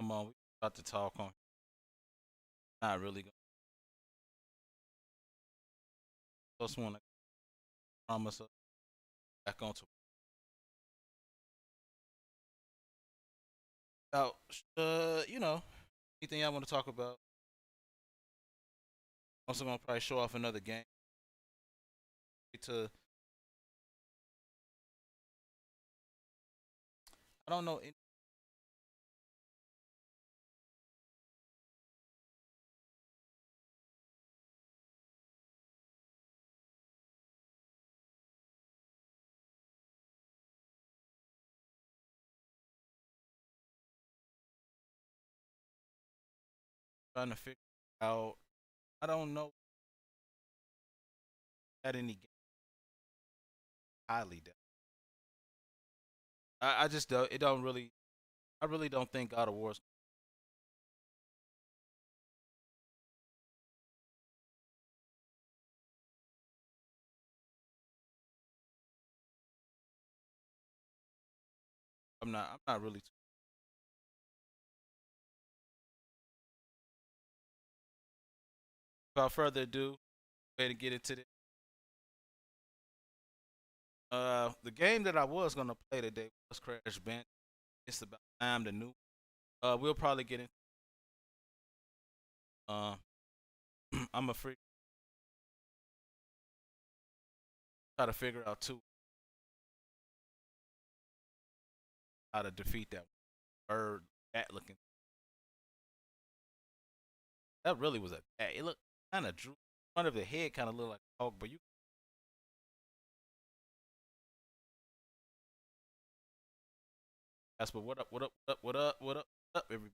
Come on, we about to talk on. Not really gonna. Just want to promise us back onto. About anything I want to talk about. Also gonna probably show off another game to. I don't know. Trying to figure out. I don't know at any game highly done. I just don't. It don't really. I really don't think God of War's. I'm not. I'm not really. Without further ado, way to get into this. The game that I was gonna play today was Crash Bandicoot. It's about time the new. We'll probably get in. Uh, I'm a freak. Try to figure out too how to defeat that bird bat looking. That really was a bat. It looked kind of drew. Front of the head kind of looked like a hog, but you. That's what up? What up? What up? What up? What up? What up? Everybody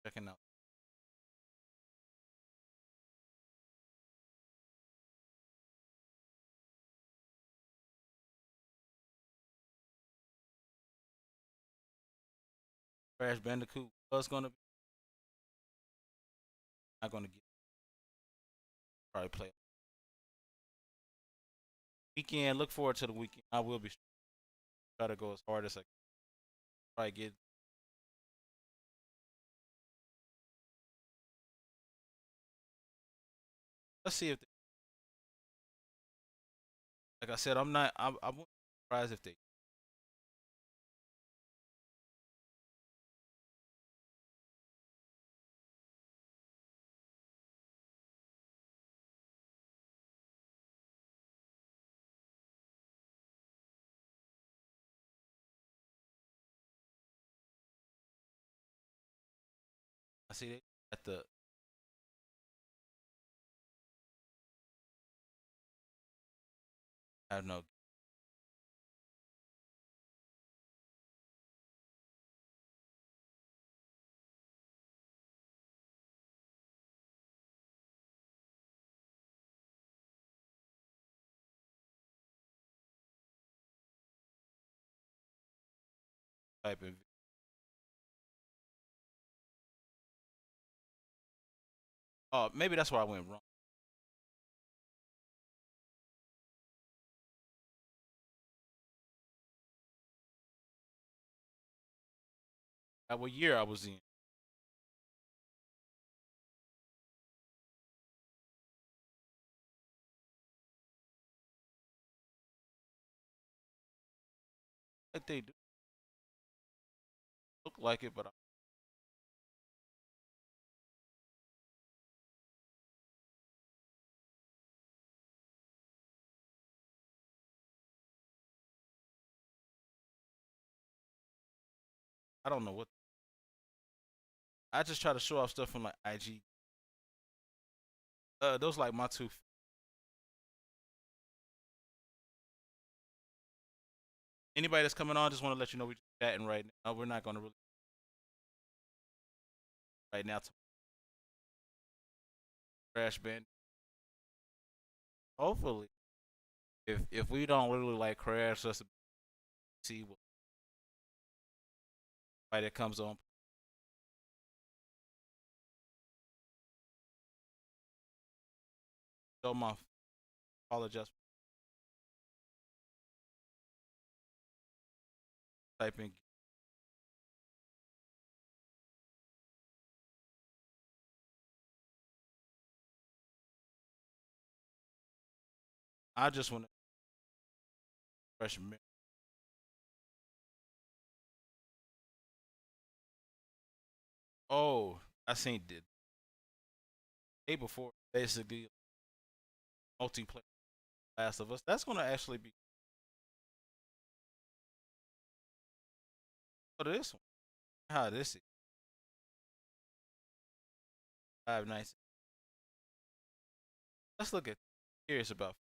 checking out. Crash Bandicoot was gonna be. Not gonna get probably play weekend. Look forward to the weekend. I will be try to go as hard as I can. Probably get. Let's see if they, like I said, I'm not. I wouldn't be surprised if they. I see they at the. I don't know. Type of. Oh, maybe that's where I went wrong. What year I was in. Like they do look like it, but I don't know what. I just try to show off stuff from like IG. Those like my two. Anybody that's coming on, just want to let you know we're chatting right now. We're not gonna really right now. Crash Band. Hopefully, if we don't really like Crash, let's see what that comes on. So my apologize. type in. I just want to fresh memory. Oh, I seen the day before basically multiplayer Last of Us. That's gonna actually be for this one. How this is 5 nights. Let's look at curious about.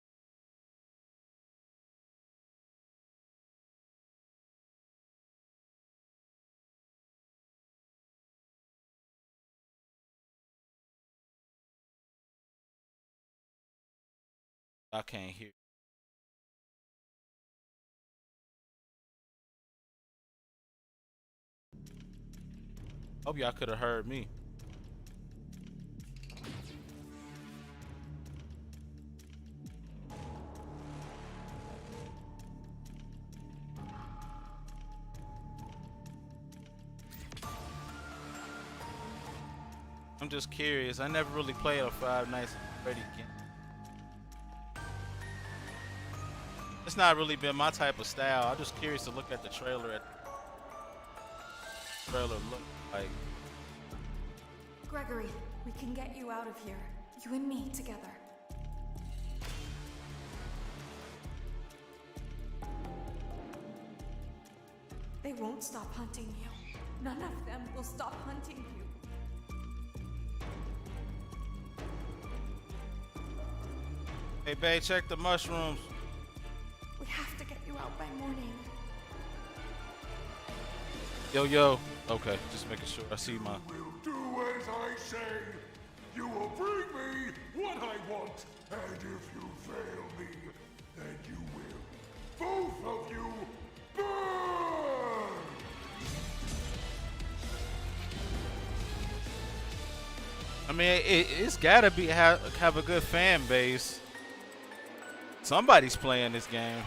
I can't hear. Hope y'all could have heard me. I'm just curious. I never really played a Five Nights at Freddy game. It's not really been my type of style. I'm just curious to look at the trailer. At the trailer look like. Gregory, we can get you out of here. You and me together. They won't stop hunting you. None of them will stop hunting you. Hey, babe, check the mushrooms. We have to get you out by morning. Yo, yo. Okay, just making sure I see my. You will do as I say. You will bring me what I want. And if you fail me, then you will. Both of you burn! I mean, it's gotta be have a good fan base. Somebody's playing this game.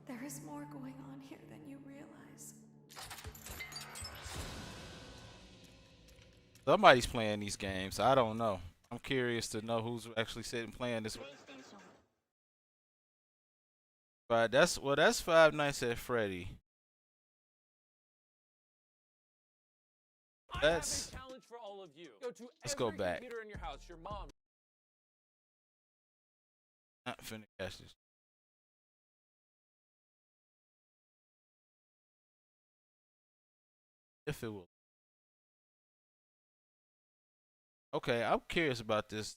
There is more going on here than you realize. Somebody's playing these games. I don't know. I'm curious to know who's actually sitting playing this. But that's Five Nights at Freddy. Let's for all of you. Let's go back. In your house, your mom. Not finna catch this. If it will. Okay, I'm curious about this.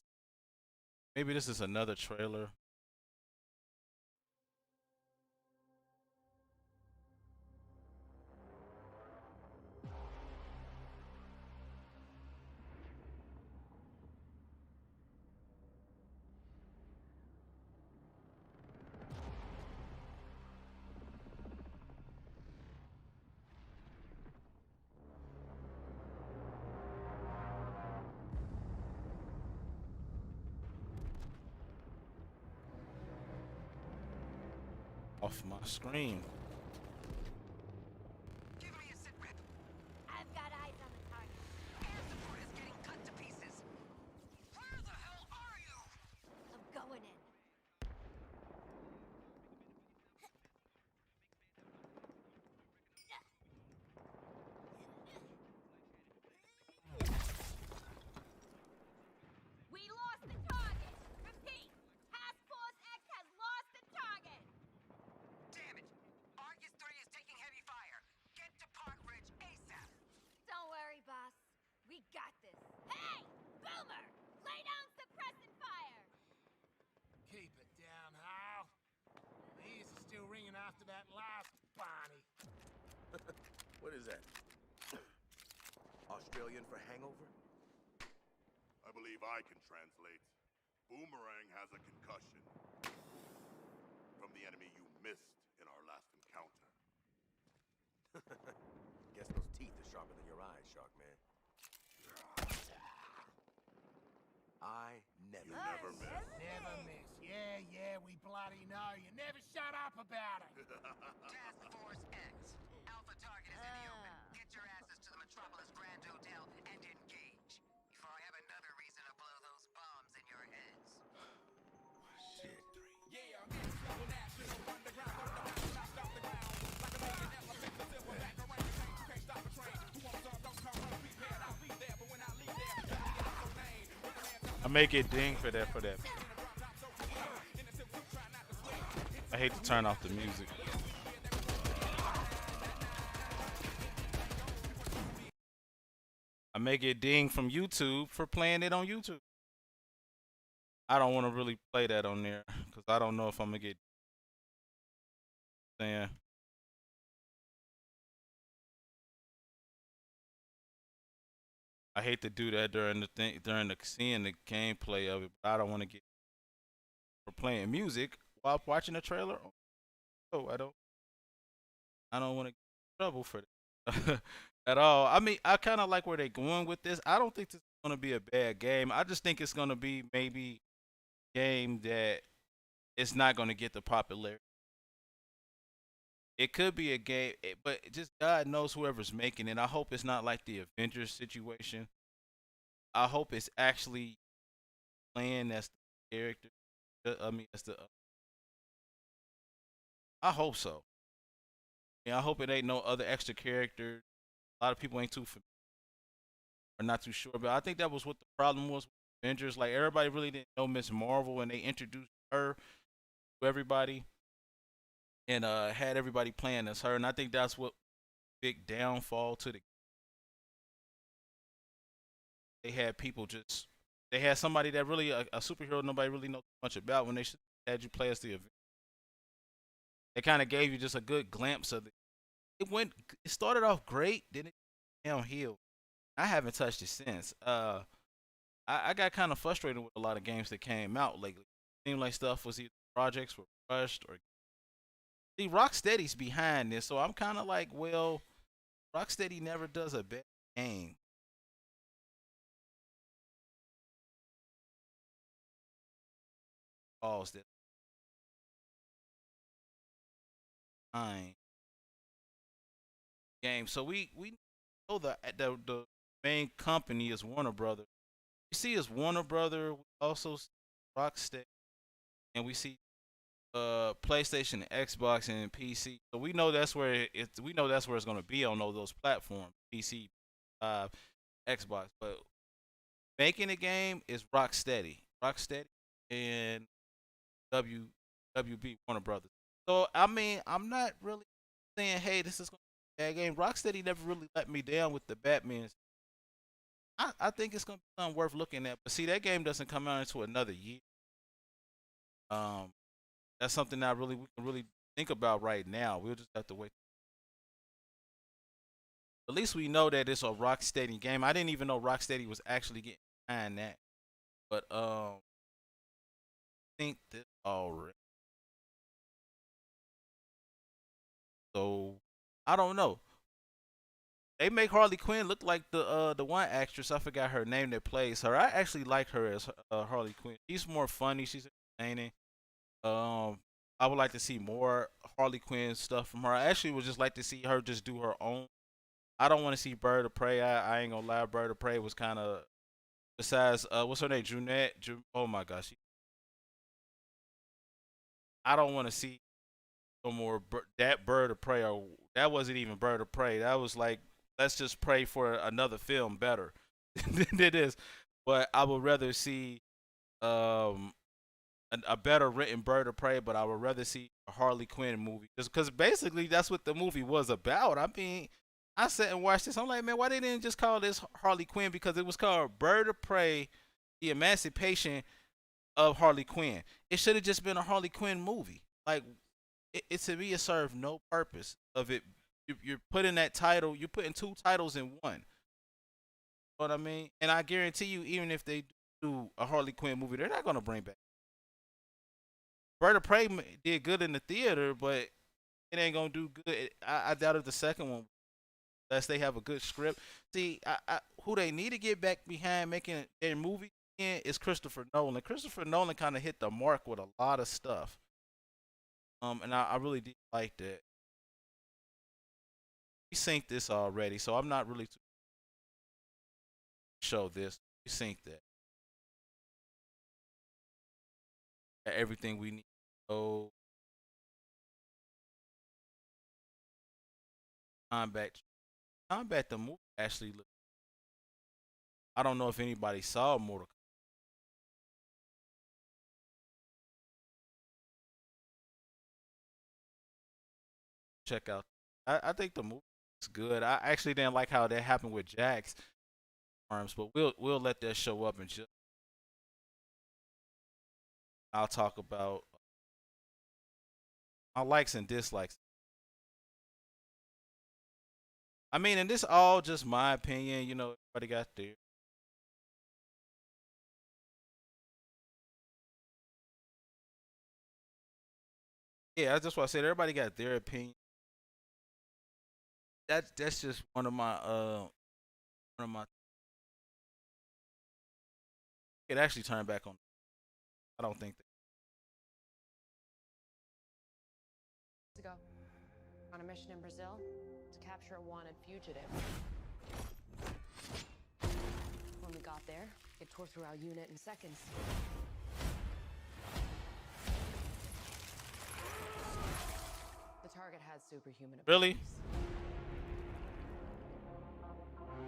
Maybe this is another trailer. Off my screen. Give me a sit rep. I've got eyes on the target. Air support is getting cut to pieces. Where the hell are you? I'm going in. We lost the target. Repeat. Task Force X has lost the target. Damn it. Argus 3 is taking heavy fire. Get to Park Ridge ASAP. Don't worry, boss. We got this. Hey! Boomer! Lay down suppressant fire! Keep it down, Hal. The ears are still ringing after that last Barney. What is that? Australian for hangover? I believe I can translate. Boomerang has a concussion. From the enemy you missed in our last encounter. Guess those teeth are sharper than your eyes, Shark Man. I never You never miss. Never miss. bloody know. You never shut up about it. Task Force X. Alpha target is in the open. Get your asses to the Metropolis Grand Hotel and engage. Before I have another reason to blow those bombs in your heads. Shit. I make it ding for that. I hate to turn off the music. I make it ding from YouTube for playing it on YouTube. I don't want to really play that on there because I don't know if I'm gonna get saying. I hate to do that during the thing, during the seeing the gameplay of it, but I don't want to get for playing music while watching the trailer. Oh, I don't want to get in trouble for that at all. I mean, I kind of like where they're going with this. I don't think this is going to be a bad game. I just think it's going to be maybe a game that it's not going to get the popularity. It could be a game, but just God knows whoever's making it. I hope it's not like the Avengers situation. I hope it's actually playing as the character. I mean, as the. I hope so. Yeah, I hope it ain't no other extra character. A lot of people ain't too familiar or not too sure, but I think that was what the problem was with Avengers. Like everybody really didn't know Miss Marvel, and they introduced her to everybody, and had everybody playing as her. And I think that's what big downfall to the. They had people just. They had somebody that really a superhero nobody really knows much about when they should had you play as the Avengers. They kind of gave you just a good glimpse of it. It started off great, then it downhill. I haven't touched it since. I got kind of frustrated with a lot of games that came out lately. It seemed like stuff was either projects were rushed or see Rocksteady's behind this, so I'm kind of like, well, Rocksteady never does a bad game. Pause that fine game. So we know the main company is Warner Brothers. We see as Warner Brother. We also see Rocksteady, and we see PlayStation, Xbox, and PC. So we know that's where we know that's where it's gonna be on all those platforms, PC, Xbox. But making the game is Rocksteady, and WB Warner Brothers. So I mean, I'm not really saying, hey, this is gonna be a bad game. Rocksteady never really let me down with the Batman. I think it's gonna be something worth looking at. But see, that game doesn't come out until another year. Um, that's something that really we can really think about right now. We'll just have to wait. At least we know that it's a Rocksteady game. I didn't even know Rocksteady was actually getting behind that. But I think this already. So I don't know. They make Harley Quinn look like the one actress, I forgot her name, that plays her. I actually like her as Harley Quinn. She's more funny. She's entertaining. I would like to see more Harley Quinn stuff from her. I actually would just like to see her just do her own. I don't want to see Bird of Prey. I ain't gonna lie, Bird of Prey was kind of. Besides, what's her name? Junette. Oh my gosh. I don't want to see no more that Bird of Prey. Or that wasn't even Bird of Prey. That was like, let's just pray for another film better than it is. But I would rather see um a better written Bird of Prey, but I would rather see a Harley Quinn movie, just because basically that's what the movie was about. I mean, I sat and watched this. I'm like, man, why they didn't just call this Harley Quinn? Because it was called Bird of Prey: The Emancipation of Harley Quinn. It should have just been a Harley Quinn movie. Like, it to me, it served no purpose of it. You're putting that title, you're putting two titles in one. You know what I mean? And I guarantee you, even if they do a Harley Quinn movie, they're not gonna bring back. Bird of Prey did good in the theater, but it ain't gonna do good. I doubt if the second one, unless they have a good script. See, who they need to get back behind making their movie in is Christopher Nolan. Christopher Nolan kind of hit the mark with a lot of stuff. And I really did like that. We synced this already, so I'm not really too show this. We synced that. Everything we need. So combat, combat the movie actually look. I don't know if anybody saw Mortal. Check out. I think the movie is good. I actually didn't like how that happened with Jack's arms, but we'll let that show up and just I'll talk about my likes and dislikes. I mean, and this all just my opinion. You know, everybody got their. Yeah, that's just what I said. Everybody got their opinion. That's just one of my. It actually turned back on. I don't think that. Ago, on a mission in Brazil to capture a wanted fugitive. When we got there, it tore through our unit in seconds. The target has superhuman Really? abilities.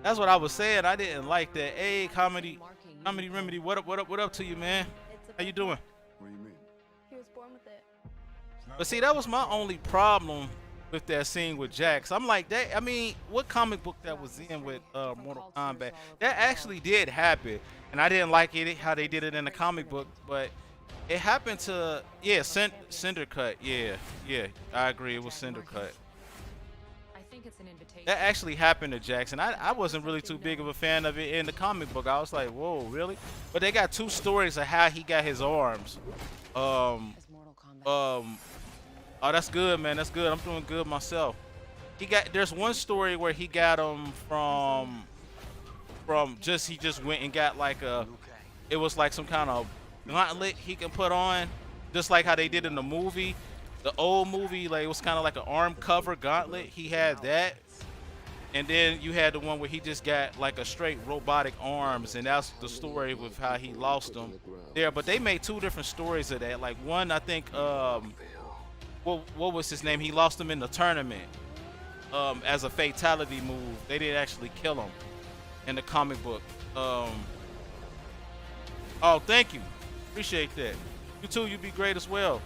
That's what I was saying. I didn't like that. Hey, comedy remedy. What up? What up? What up to you, man? How you doing? What do you mean? He was born with it. But see, that was my only problem with that scene with Jax. I'm like that. I mean, what comic book that was in with Mortal Kombat? That actually did happen, and I didn't like it how they did it in the comic book. But it happened to Cinder Cut. Yeah, I agree. It was Cinder Cut. I think it's an invitation. That actually happened to Jackson. I wasn't really too big of a fan of it in the comic book. I was like, whoa, really? But they got two stories of how he got his arms. As Mortal Kombat. Oh, that's good, man. That's good. I'm doing good myself. There's one story where he got them he just went and got like it was like some kind of gauntlet he can put on, just like how they did in the movie, the old movie. Like it was kind of like an arm cover gauntlet. He had that, and then you had the one where he just got like a straight robotic arms, and that's the story with how he lost them there. But they made two different stories of that. Like one, I think, what was his name? He lost them in the tournament as a fatality move. They didn't actually kill him in the comic book. Oh, thank you. Appreciate that. You too. You be great as well.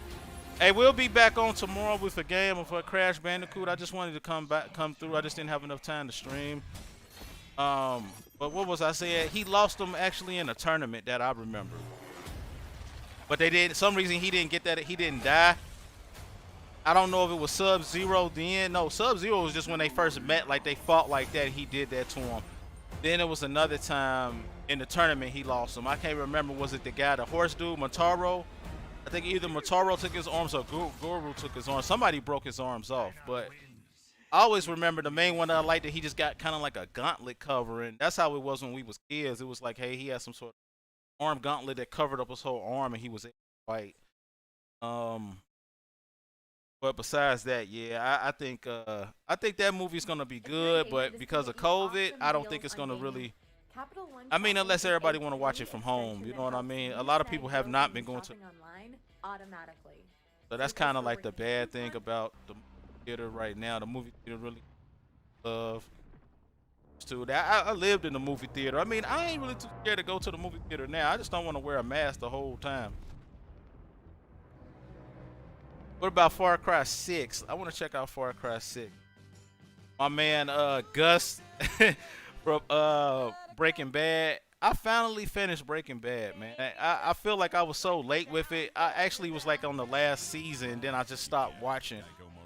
Hey, we'll be back on tomorrow with a game of a Crash Bandicoot. I just wanted to come through. I just didn't have enough time to stream. But what was I saying? He lost them actually in a tournament that I remember. But they did. Some reason he didn't get that. He didn't die. I don't know if it was Sub-Zero then. No, Sub-Zero was just when they first met. Like they fought like that. He did that to him. Then it was another time in the tournament he lost him. I can't remember. Was it the guy, the horse dude, Motaro? I think either Motaro took his arms or Guru took his arms. Somebody broke his arms off. But I always remember the main one that I liked that he just got kind of like a gauntlet covering. That's how it was when we was kids. It was like, hey, he had some sort of arm gauntlet that covered up his whole arm and he was able to fight. But besides that, yeah, I think that movie's gonna be good, but because of COVID, I don't think it's gonna really. I mean, unless everybody want to watch it from home, you know what I mean? A lot of people have not been going to. Online automatically. So that's kind of like the bad thing about the theater right now. The movie theater really love to that. I lived in the movie theater. I mean, I ain't really too scared to go to the movie theater now. I just don't want to wear a mask the whole time. What about Far Cry 6? I want to check out Far Cry 6. My man Gus from Breaking Bad. I finally finished Breaking Bad, man. I feel like I was so late with it. I actually was like on the last season, then I just stopped watching.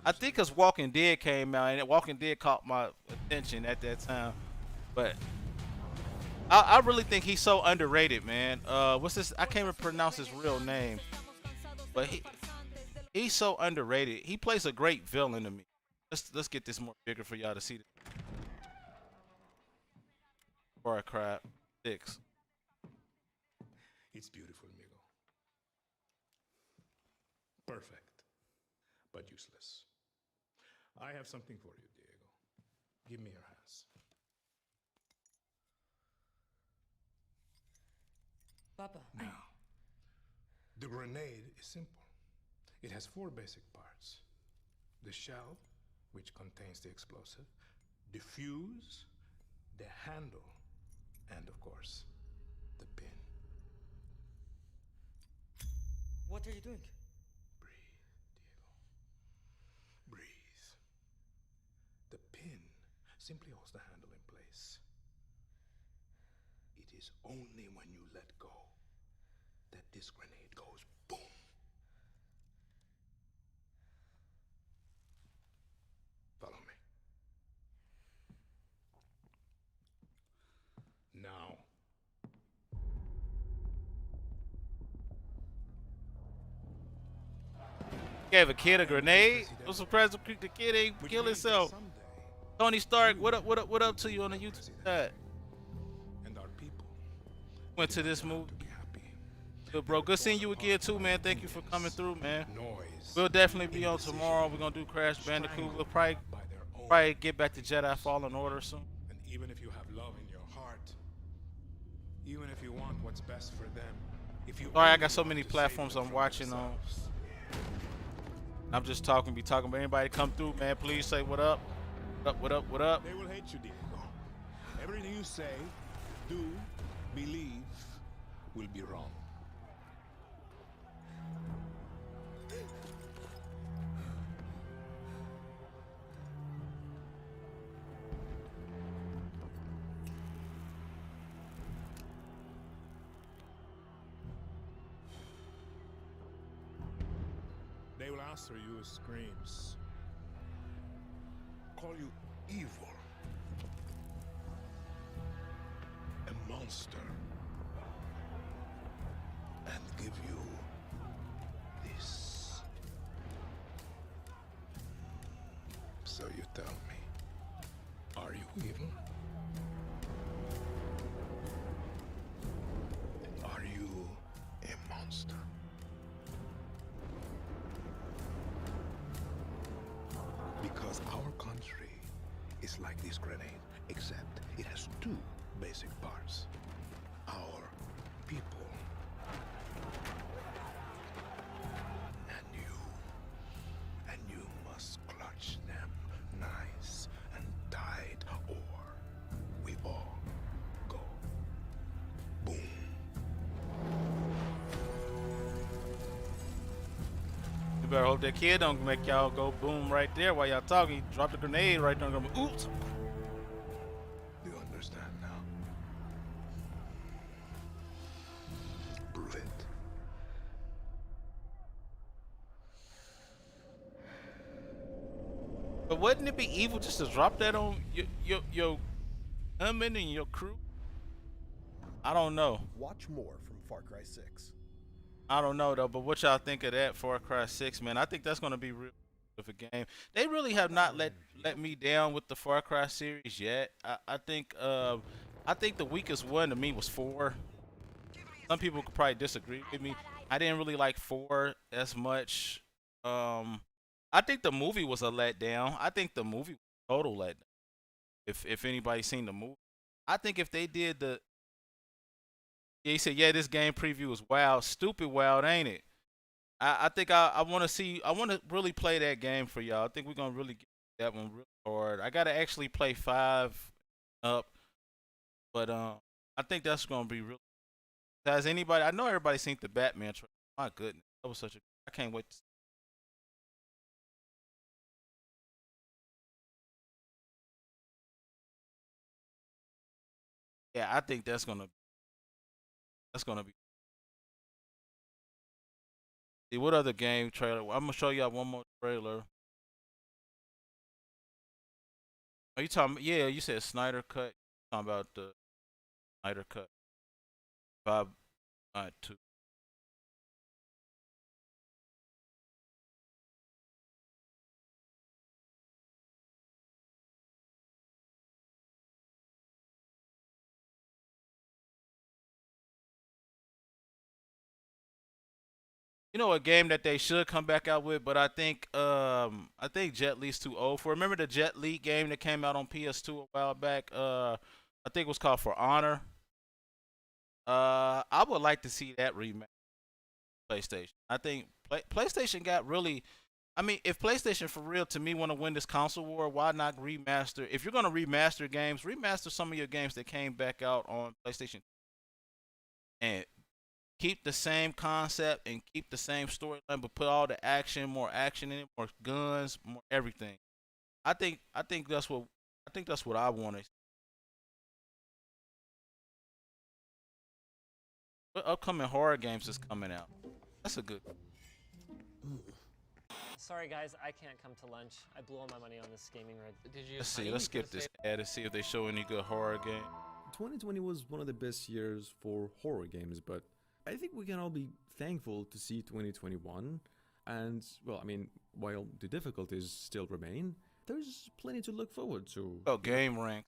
I think because Walking Dead came out, and Walking Dead caught my attention at that time. But I really think he's so underrated, man. What's this? I can't even pronounce his real name. But he's so underrated. He plays a great villain to me. Let's get this more bigger for y'all to see. Far Cry 6. It's beautiful, amigo. Perfect. but useless. I have something for you, Diego. Give me your hands. Papa, Now, the grenade is simple. It has 4 basic parts. The shell, which contains the explosive, the fuse, the handle, and of course, the pin. what are you doing? Breathe, Diego. Breathe. The pin simply holds the handle in place. It is only when you let go that this grenade goes boom. Follow me. Now. Gave a kid a grenade. I'm surprised the kid ain't Which kill means that himself. someday, Tony Stark, what up? What up? What up to you on the YouTube chat? and our people Went to will this have movie. to be happy. Good, bro. Good seeing you again too, man. Thank you for coming through, man. Noise, We'll definitely be on indecision, tomorrow. We're gonna do Crash Bandicoot. We'll strangled probably by their own get back to Jedi Fallen Order soon. And even if you have love in your heart, even if you want what's best for them, if you Sorry, I only got so want many to save platforms them I'm from watching on. themselves, I'm just talking, but anybody come through, man, please say what up. What up, what up, what up? they will hate you, Diego. Everything you say, do, believe, will be wrong. They will answer you with screams, call you evil, a monster, and give you this. So you tell me, are you evil? Are you a monster? Because our country is like this grenade, except it has 2 basic parts. Our people. And you must clutch them nice and tight, or we all go boom. You better hope that kid don't make y'all go boom right there while y'all talking. He dropped a grenade right there and go, oops. Do you understand now? Prove it. But wouldn't it be evil just to drop that on your gunmen and your crew? I don't know. Watch more from Far Cry 6. I don't know though, but what y'all think of that Far Cry 6, man? I think that's gonna be real of a game. They really have not let me down with the Far Cry series yet. I think the weakest one to me was 4. Some people could probably disagree with me. I didn't really like 4 as much. I think the movie was a letdown. I think the movie was a total letdown. If anybody's seen the movie, I think if they did the he said, yeah, this game preview is wild. Stupid wild, ain't it? I think I want to see. I want to really play that game for y'all. I think we're going to really get that one really hard. I got to actually play 5 up. But I think that's going to be really. Has anybody? I know everybody's seen the Batman trailer. My goodness. That was such a. I can't wait to see. Yeah, I think that's going to be. See, what other game trailer? I'm going to show y'all one more trailer. Are you talking? Yeah, you said Snyder Cut. Talking about the Snyder Cut. 5.2. You know, a game that they should come back out with, but I think Jet Li's too old for. Remember the Jet Li game that came out on PS2 a while back? I think it was called For Honor. I would like to see that remake PlayStation. I think PlayStation got really. I mean, if PlayStation for real to me want to win this console war, why not remaster? If you're gonna remaster games, remaster some of your games that came back out on PlayStation and keep the same concept and keep the same storyline, but put all the action, more action in it, more guns, more everything. I think that's what I want to. What upcoming horror games is coming out? That's a good. Sorry guys, I can't come to lunch. I blew all my money on this gaming rig. Did you? Let's see. Let's skip this ad and see if they show any good horror game. 2020 was one of the best years for horror games, but I think we can all be thankful to see 2021. And, well, I mean, while the difficulties still remain, there's plenty to look forward to. Oh, Game Rank.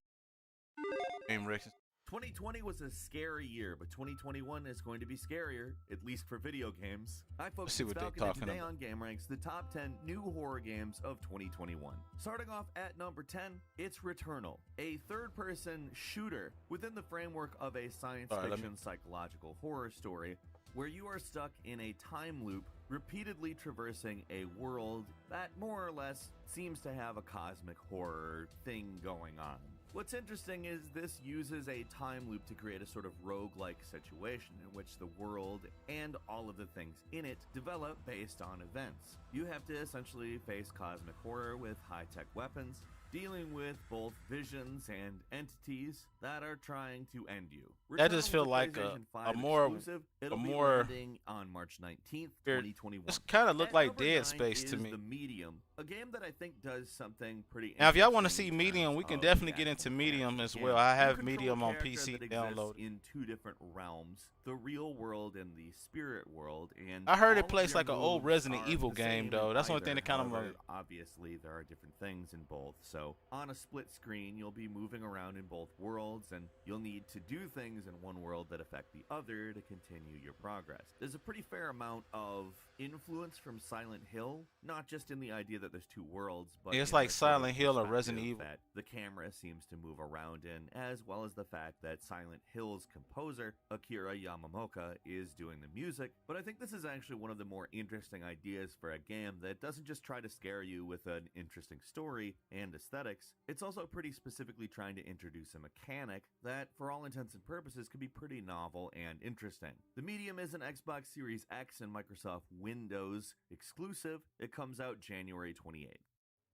Game Rank. 2020 was a scary year, but 2021 is going to be scarier, at least for video games. Hi folks, see it's what they're Falcon, and talking today about. on Game Ranks, the top 10 new horror games of 2021. Starting off at number 10, it's Returnal, a third-person shooter within the framework of a science fiction psychological horror story where you are stuck in a time loop repeatedly traversing a world that more or less seems to have a cosmic horror thing going on. What's interesting is this uses a time loop to create a sort of roguelike situation in which the world and all of the things in it develop based on events. You have to essentially face cosmic horror with high-tech weapons, dealing with both visions and entities that are trying to end you. That just Returnal feel is like PlayStation a 5 more exclusive. It'll be more landing on March 19th, 2021. This kind of look At like number Dead 9 Space to is me. The Medium, a game that I think does something pretty Now, if y'all want to interesting see in Medium, terms we can of definitely the get actual into Medium mechanics as of the well. game. I You have control Medium a on character PC that exists downloaded. in two different realms, the real world and the spirit world. And I heard all it of plays your like an old moves Resident are Evil the game, same though. in That's the only thing either. that kind of. However, obviously, there are different things in both. So on a split screen, you'll be moving around in both worlds, and you'll need to do things in one world that affect the other to continue your progress. There's a pretty fair amount of influence from Silent Hill, not just in the idea that there's two worlds, but Yeah, it's in like the sort of Silent Hill or Resident perspective Evil. that the camera seems to move around in, as well as the fact that Silent Hill's composer, Akira Yamamoto, is doing the music. But I think this is actually one of the more interesting ideas for a game that doesn't just try to scare you with an interesting story and aesthetics. It's also pretty specifically trying to introduce a mechanic that, for all intents and purposes, could be pretty novel and interesting. The Medium is an Xbox Series X and Microsoft Windows exclusive. It comes out January 28th.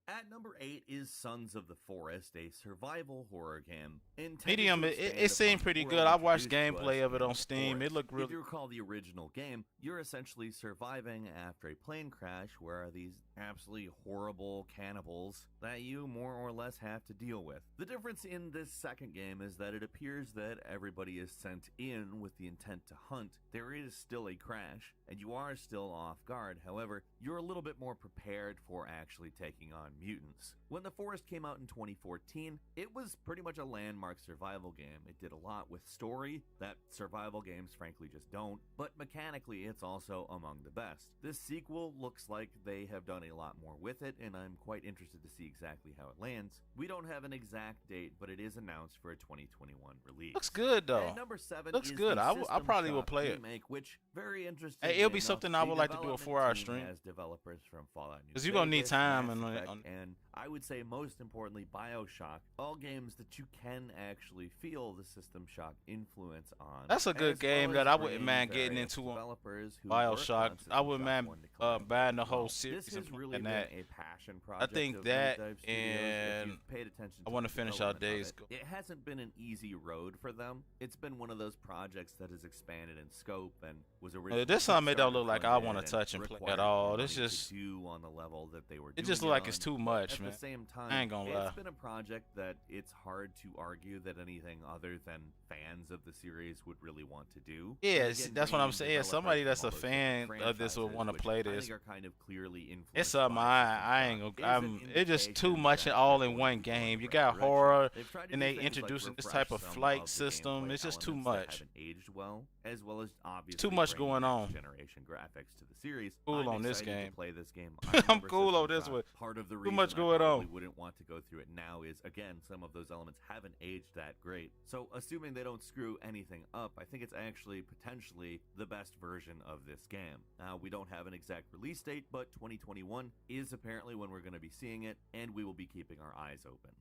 At number 8 is Sons of the Forest, a survival horror game. Medium, it seemed pretty good. I watched gameplay of it on Steam. It looked really. If you recall the original game, you're essentially surviving after a plane crash where these absolutely horrible cannibals that you more or less have to deal with. The difference in this second game is that it appears that everybody is sent in with the intent to hunt. There is still a crash, and you are still off guard. However, you're a little bit more prepared for actually taking on mutants. When The Forest came out in 2014, it was pretty much a landmark survival game. It did a lot with story that survival games frankly just don't, but mechanically it's also among the best. This sequel looks like they have done a lot more with it, and I'm quite interested to see exactly how it lands. We don't have an exact date, but it is announced for a 2021 release. Looks good though. And number 7 Looks is good. the I System probably will Shock play it. remake, which very interesting. Hey, it'll be enough, something I the would like to do a development 4-hour team stream. has developers from Fallout New Because you're gonna need Vegas, time Mass and Effect, and I would say most importantly Bioshock, all games that you can actually feel the System Shock influence on. That's a good as game well that as I wouldn't bringing mind getting various into developers who work Bioshock. on I wouldn't System mind Shock 1 to collaborate buying the as whole well. series This and has really playing been that. a passion I project think of that, Mid-Dive Studios. If and you've paid attention I to want the to finish our development of days. it, it hasn't been an easy road for them. It's been one of those projects that has expanded in scope and was originally This something it don't look like I Kickstarter want to funded touch and play required at all. more This money to just do on the level that they were it just doing look like it's on. too much, At man. the same time, I ain't gonna lie. it's been a project that it's hard to argue that anything other than fans of the series would really want to do. Yeah, And again, that's what I'm bringing saying. developers Somebody from that's all a those fan different of this would franchises, want to which play I this. think are kind of clearly influenced It's something by I ain't System gonna. Shock, is an It's just too indication much that all they're in going one to go in game. the You right got direction. horror, They've tried to and do they things like introducing this refresh type of some flight of the system. gameplay It's just too elements that much. haven't aged well. as well as obviously too much bringing going on. next-generation graphics to the series. Cool I'm on this excited game. to play this game. I'm cool on this one. Part of the Too reason much I going probably on. wouldn't want to go through it now is, again, some of those elements haven't aged that great. So assuming they don't screw anything up, I think it's actually potentially the best version of this game. Now, we don't have an exact release date, but 2021 is apparently when we're going to be seeing it, and we will be keeping our eyes open.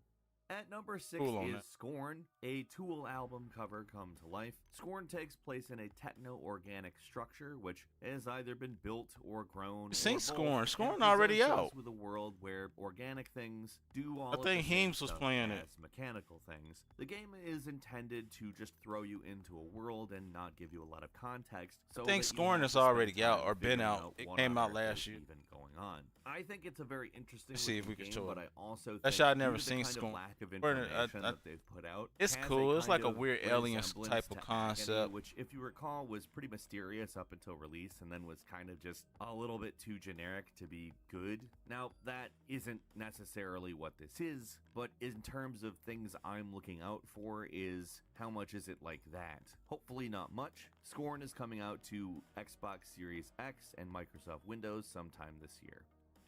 At number 6 Cool on is that. Scorn, a Tool album cover come to life. Scorn takes place in a techno-organic structure, which has either been built or grown. You seen or both, Scorn. and Scorn already presents us out. with a world where organic things do all I of think the same Heems was stuff playing it. as mechanical things. The game is intended to just throw you into a world and not give you a lot of context. So I think that you Scorn have is to spend already time out or been figuring out. It what came on out earth last is year. even going on. I think it's a very interesting Let's see if looking we can game, show but it. I also That think shot I never due to the seen kind of Scorn. lack of Where- information that they've put out, It's has a cool. It's kind like a of weird alien resemblance type to of Agony, concept. which, if you recall, was pretty mysterious up until release, and then was kind of just a little bit too generic to be good. Now, that isn't necessarily what this is, but in terms of things I'm looking out for is how much is it like that? Hopefully not much. Scorn is coming out to Xbox Series X and Microsoft Windows sometime this year.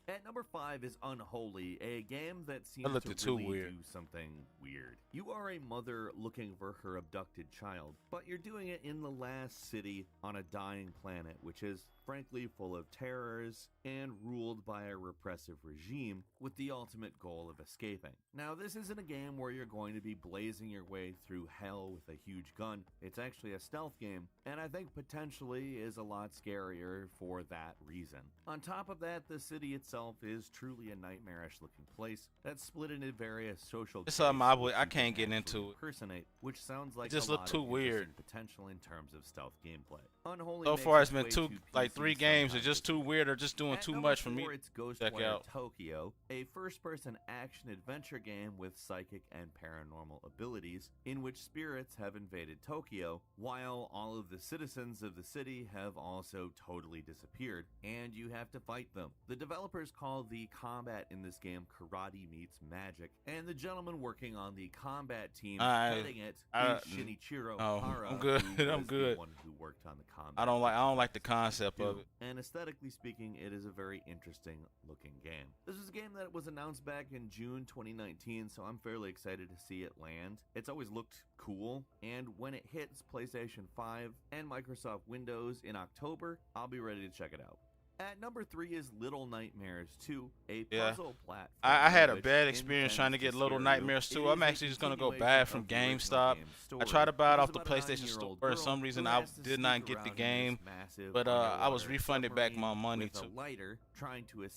At number 5 is Unholy, a game that seems looked to too really weird. do something weird. You are a mother looking for her abducted child, but you're doing it in the last city on a dying planet, which is frankly full of terrors and ruled by a repressive regime with the ultimate goal of escaping. Now, this isn't a game where you're going to be blazing your way through hell with a huge gun. It's actually a stealth game, and I think potentially is a lot scarier for that reason. On top of that, the city itself is truly a nightmarish looking place that's split into various social It's something I which I you can't can get actually into it. impersonate, which sounds like just a looked lot too of weird. interesting potential in terms of stealth gameplay. Unholy So makes far, it's its been way two, to like PC 3 games. They're sometime just this too year. weird or just doing At too number much for me. 4, it's Check Ghostwire out. Tokyo, a first-person action-adventure game with psychic and paranormal abilities, in which spirits have invaded Tokyo, while all of the citizens of the city have also totally disappeared, and you have to fight them. The developers call the combat in this game karate meets magic, and the gentleman working on the combat team heading it is Shinichiro Hara, I'm good. who I'm was good. the one who worked on the combat. I don't like the concept of it. And aesthetically speaking, it is a very interesting looking game. This is a game that was announced back in June 2019, so I'm fairly excited to see it land. It's always looked cool, and when it hits PlayStation 5 and Microsoft Windows in October, I'll be ready to check it out. At number 3 is Little Nightmares 2, a puzzle platform. I had a bad experience trying to get Little Nightmares 2. I'm actually just gonna go buy it from GameStop. I tried to buy it off the PlayStation Store. For some reason, I did not get the game, but I was refunded back my money too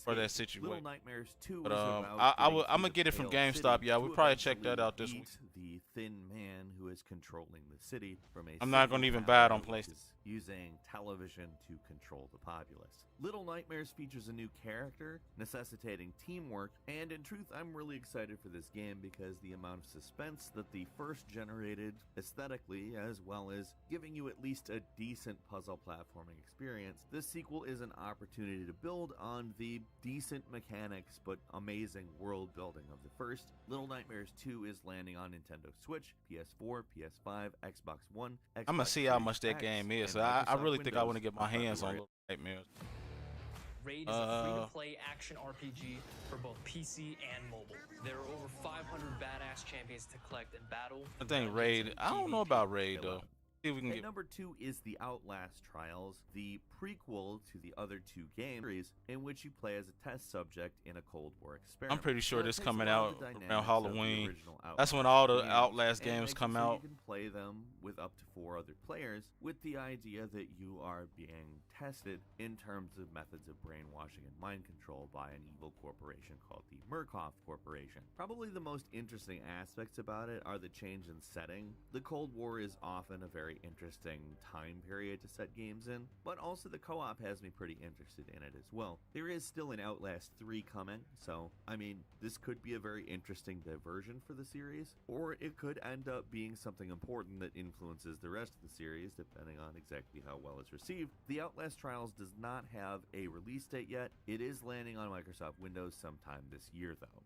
for that situation. But I'm gonna get it from GameStop. Yeah, we'll probably check that out this week. The thin man who is controlling the city from a I'm not gonna single even buy it on power, which PlayStation. is using television to control the populace. Little Nightmares features a new character, necessitating teamwork, and in truth, I'm really excited for this game because the amount of suspense that the first generated aesthetically, as well as giving you at least a decent puzzle platforming experience, this sequel is an opportunity to build on the decent mechanics but amazing world building of the first. Little Nightmares 2 is landing on Nintendo Switch, PS4, PS5, Xbox One, Xbox I'm gonna see how Series much that X, game is. and I Microsoft really think I Windows want to get my on hands on February. Little Nightmares. Raid is a free-to-play action RPG for both PC and mobile. There are over 500 badass champions to collect and battle. I think Raid. I don't know about Raid though. See if we can At get. number 2 is the Outlast Trials, the prequel to the other 2 games, in which you play as a test subject in a Cold War experiment. I'm pretty sure So it this takes coming a lot of out the around dynamics of the Halloween. original That's when all the games Outlast and games makes it come so out. You can play them with up to 4 other players, with the idea that you are being tested in terms of methods of brainwashing and mind control by an evil corporation called the Murkoff Corporation. Probably the most interesting aspects about it are the change in setting. The Cold War is often a very interesting time period to set games in, but also the co-op has me pretty interested in it as well. There is still an Outlast 3 coming, so I mean, this could be a very interesting diversion for the series, or it could end up being something important that influences the rest of the series, depending on exactly how well it's received. The Outlast Trials does not have a release date yet. It is landing on Microsoft Windows sometime this year, though.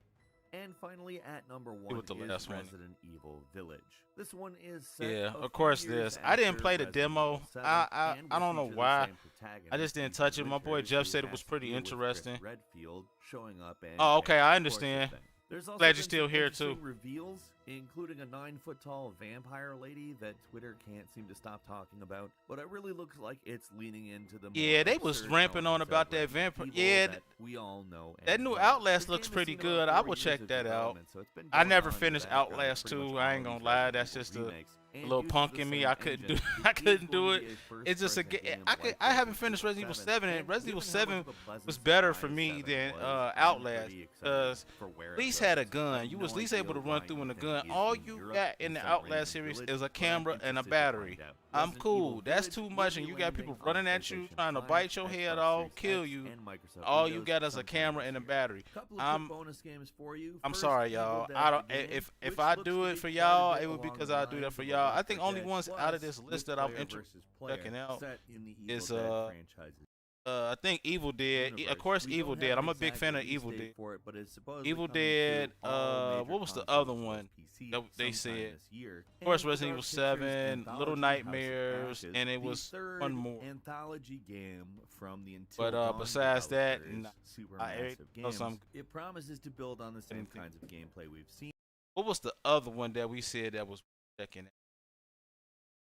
And finally, at number See 1 what the is last one is. Resident Evil Village. This one is set Yeah, a of course few years this. I didn't after play the Resident demo. Evil 7 I and I will don't know feature the why. same protagonist, I just didn't Ethan touch it. My boy Winters, Jeff who said it has was to pretty deal with Chris interesting. Redfield showing up and Oh, okay, changing I the understand. course of things. There's also Glad you're been still some here, interesting too. reveals, including a 9-foot-tall vampire lady that Twitter can't seem to stop talking about. But it really looks like it's leaning into the more Yeah, they was absurd ramping on elements about of that Resident vampire. Evil Yeah, that we all know. that and new love. Outlast The looks game has pretty seen good. about I 4 will years check of that out. development, so it's been I going never on in the finished background Outlast pretty much 2. all I ain't gonna these lie. Resident That's Evil just a remakes, and little uses punk the in me. same I couldn't do. engine. I It is couldn't do going it. to be a It's just a. first-person game I like haven't Resident finished Resident Evil 7, and and Resident Evil given how 7 much of a pleasant was better for surprise me 7 than was, I'm Outlast pretty excited because for where at it least had a goes. I gun. have You no was at least idea able to why run through in a Ethan gun. is All in you Europe got in the inside Outlast Resident series Village, is a but I'm camera and a interested to battery. find out. I'm Resident cool. Evil That's Village too will much, be and you got people landing on running at you, PlayStation trying to 5, bite your head Xbox off, Series kill X, you. and Microsoft All you Windows got is a sometime camera this and a year. battery. Couple of I'm quick bonus games for you. I'm First, sorry, Evil y'all. Dead I don't. Beginning, If which I looks do to it be for quite a y'all, bit it would be along because the I do that lines for of y'all. I Left think 4 only Dead, ones out of plus this with list that I'm player interested versus in player checking out set in the is Evil Dead franchises. I think Evil Dead. Of universe. course, We Evil don't Dead. have I'm an a big exact fan of release Evil date Dead. for it, but it's supposedly Evil coming Dead. to all major What was the consoles other as well as one PC that they sometime said? this year. Of course, And Resident Dark Evil Pictures 7, Little anthology House of Nightmares, Ashes, and it the was third one more. anthology game from the Until But Dawn besides that, developers, nah, Supermassive know Games. some- It promises to build on the same Anything. kinds of gameplay we've seen. What was the other one that we said that was checking it?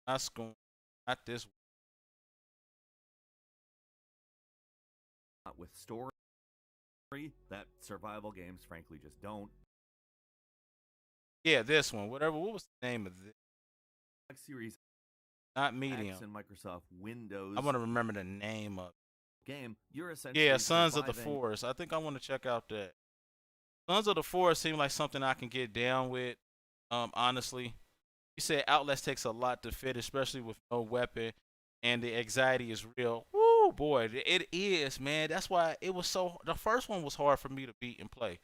Not Scorn. Not this one. With story that survival games frankly just don't. Yeah, this one. Whatever. What was the name of this? Series Not Medium. X and Microsoft Windows. I want to remember the name of game. You're essentially Yeah, Sons of the surviving Forest. I think I want to check out that. Sons of the Forest seem like something I can get down with. Honestly, you said Outlast takes a lot to fit, especially with no weapon, and the anxiety is real. Woo, boy, it is, man. That's why it was so. The first one was hard for me to beat and play.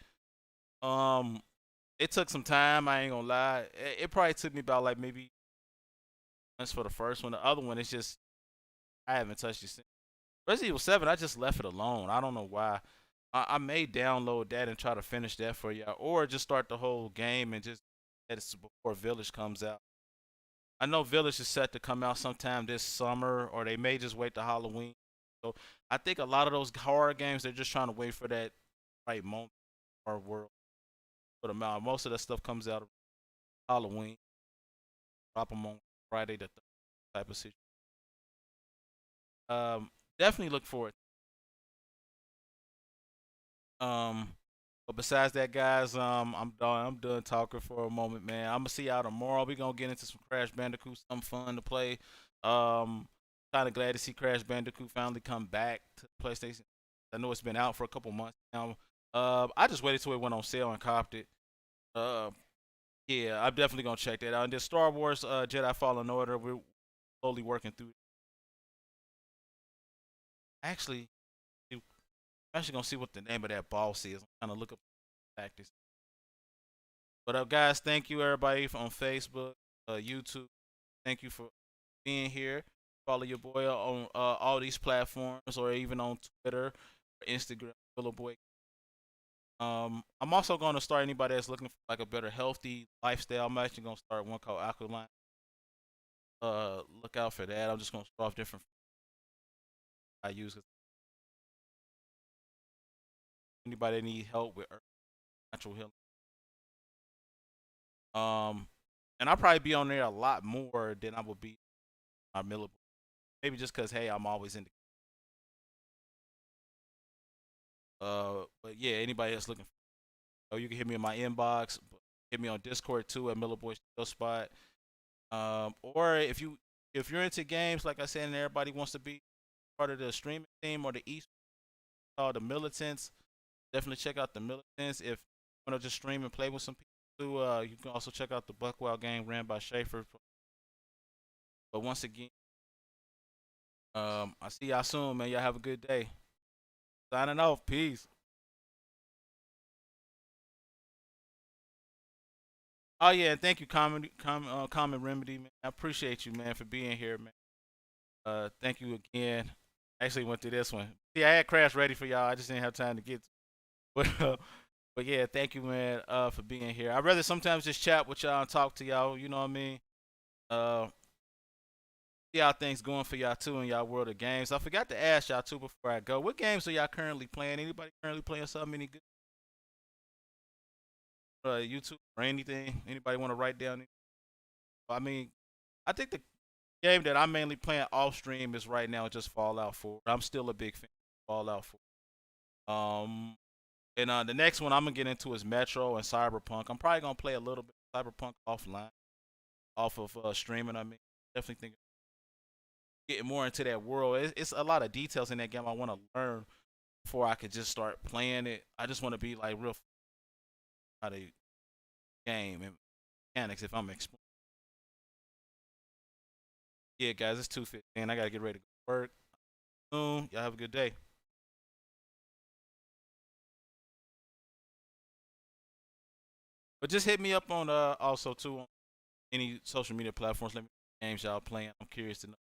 It took some time. I ain't gonna lie. It probably took me about like maybe months for the first one. The other one is just I haven't touched it since. Resident Evil 7, I just left it alone. I don't know why. I may download that and try to finish that for y'all, or just start the whole game and just let it before Village comes out. I know Village is set to come out sometime this summer, or they may just wait to Halloween. So I think a lot of those horror games, they're just trying to wait for that right moment or world put them out. Most of that stuff comes out of Halloween. Drop them on Friday the 3rd type of situation. Definitely look forward. But besides that, guys, I'm done talking for a moment, man. I'm gonna see y'all tomorrow. We're gonna get into some Crash Bandicoot, something fun to play. Kind of glad to see Crash Bandicoot finally come back to PlayStation. I know it's been out for a couple months now. I just waited till it went on sale and copped it. Yeah, I'm definitely gonna check that out. And then Star Wars Jedi Fallen Order, we're slowly working through. Actually, I'm actually gonna see what the name of that boss is. I'm trying to look up tactics. But guys, thank you everybody on Facebook, YouTube. Thank you for being here. Follow your boy on all these platforms, or even on Twitter or Instagram, Millaboy. I'm also gonna start anybody that's looking for like a better healthy lifestyle. I'm actually gonna start one called Alkaline. Look out for that. I'm just gonna start off different. I use it. Anybody that need help with natural healing. And I'll probably be on there a lot more than I would be on Millaboy. Maybe just cause hey, I'm always in the. But yeah, anybody that's looking. You can hit me in my inbox. Hit me on Discord too at Millaboy Spot. Or if you're into games, like I said, and everybody wants to be part of the streaming team or the East, the Militants. Definitely check out the Militants. If you want to just stream and play with some people too, you can also check out the Buckwild game ran by Schaefer. But once again, I'll see y'all soon, man. Y'all have a good day. Signing off. Peace. Oh yeah, and thank you, Common Remedy, man. I appreciate you, man, for being here, man. Thank you again. Actually went through this one. See, I had Crash ready for y'all. I just didn't have time to get to it. But But yeah, thank you, man, for being here. I'd rather sometimes just chat with y'all and talk to y'all. You know what I mean? Uh, see how things going for y'all too in y'all world of games. I forgot to ask y'all too before I go. What games are y'all currently playing? Anybody currently playing something any good? YouTube or anything? Anybody want to write down? I mean, I think the game that I'm mainly playing off stream is right now just Fallout 4. I'm still a big fan of Fallout 4. And the next one I'm gonna get into is Metro and Cyberpunk. I'm probably gonna play a little bit of Cyberpunk offline, off of streaming. I mean, definitely think getting more into that world. It's a lot of details in that game I want to learn before I could just start playing it. I just want to be like real how the game and mechanics if I'm exploring. Yeah, guys, it's 2:15. I gotta get ready to go to work. Y'all have a good day. But just hit me up on also too on any social media platforms. Let me know what games y'all playing. I'm curious to know.